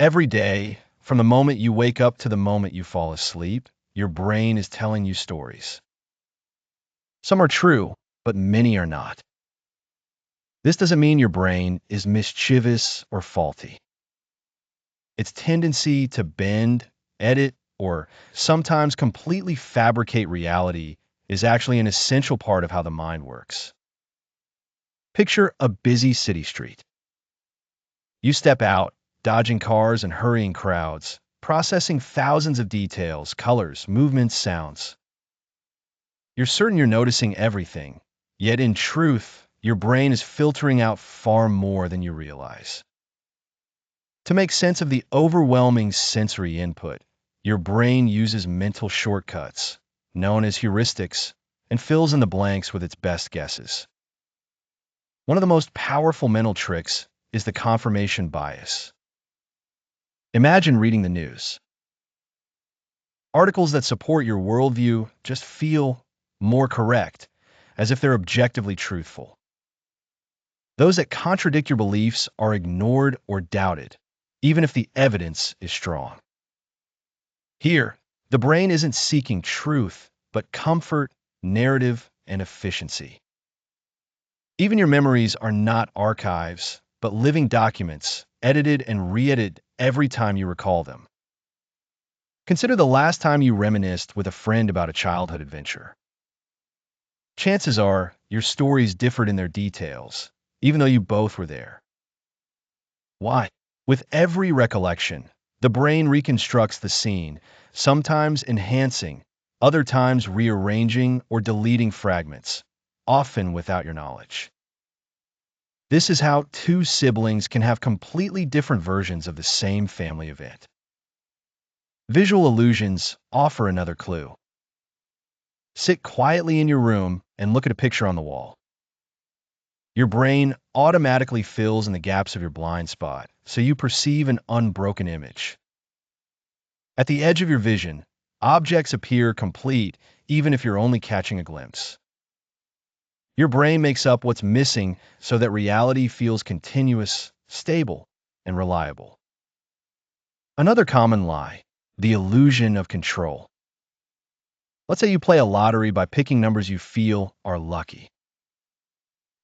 Every day, from the moment you wake up to the moment you fall asleep, your brain is telling you stories. Some are true, but many are not. This doesn't mean your brain is mischievous or faulty. Its tendency to bend, edit, or sometimes completely fabricate reality is actually an essential part of how the mind works. Picture a busy city street. You step out, dodging cars and hurrying crowds, processing thousands of details, colors, movements, sounds. You're certain you're noticing everything, yet in truth, your brain is filtering out far more than you realize. To make sense of the overwhelming sensory input, your brain uses mental shortcuts, known as heuristics, and fills in the blanks with its best guesses. One of the most powerful mental tricks is the confirmation bias. Imagine reading the news. Articles that support your worldview just feel more correct, as if they're objectively truthful. Those that contradict your beliefs are ignored or doubted, even if the evidence is strong. Here, the brain isn't seeking truth, but comfort, narrative, and efficiency. Even your memories are not archives, but living documents, edited and re-edited every time you recall them. Consider the last time you reminisced with a friend about a childhood adventure. Chances are your stories differed in their details, even though you both were there. Why? With every recollection, the brain reconstructs the scene, sometimes enhancing, other times rearranging or deleting fragments, often without your knowledge. This is how two siblings can have completely different versions of the same family event. Visual illusions offer another clue. Sit quietly in your room and look at a picture on the wall. Your brain automatically fills in the gaps of your blind spot, so you perceive an unbroken image. At the edge of your vision, objects appear complete even if you're only catching a glimpse. Your brain makes up what's missing so that reality feels continuous, stable, and reliable. Another common lie, the illusion of control. Let's say you play a lottery by picking numbers you feel are lucky.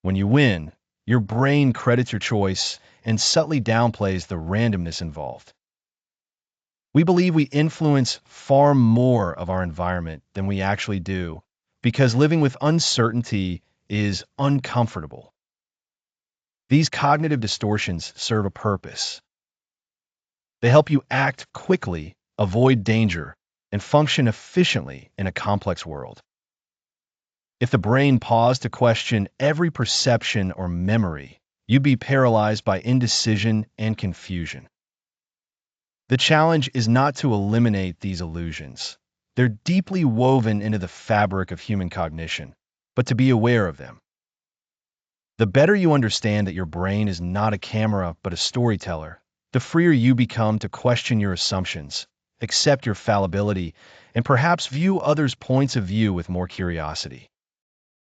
When you win, your brain credits your choice and subtly downplays the randomness involved. We believe we influence far more of our environment than we actually do because living with uncertainty is uncomfortable. These cognitive distortions serve a purpose. They help you act quickly, avoid danger, and function efficiently in a complex world. If the brain paused to question every perception or memory, you'd be paralyzed by indecision and confusion. The challenge is not to eliminate these illusions. They're deeply woven into the fabric of human cognition, but to be aware of them. The better you understand that your brain is not a camera but a storyteller, the freer you become to question your assumptions, accept your fallibility, and perhaps view others' points of view with more curiosity.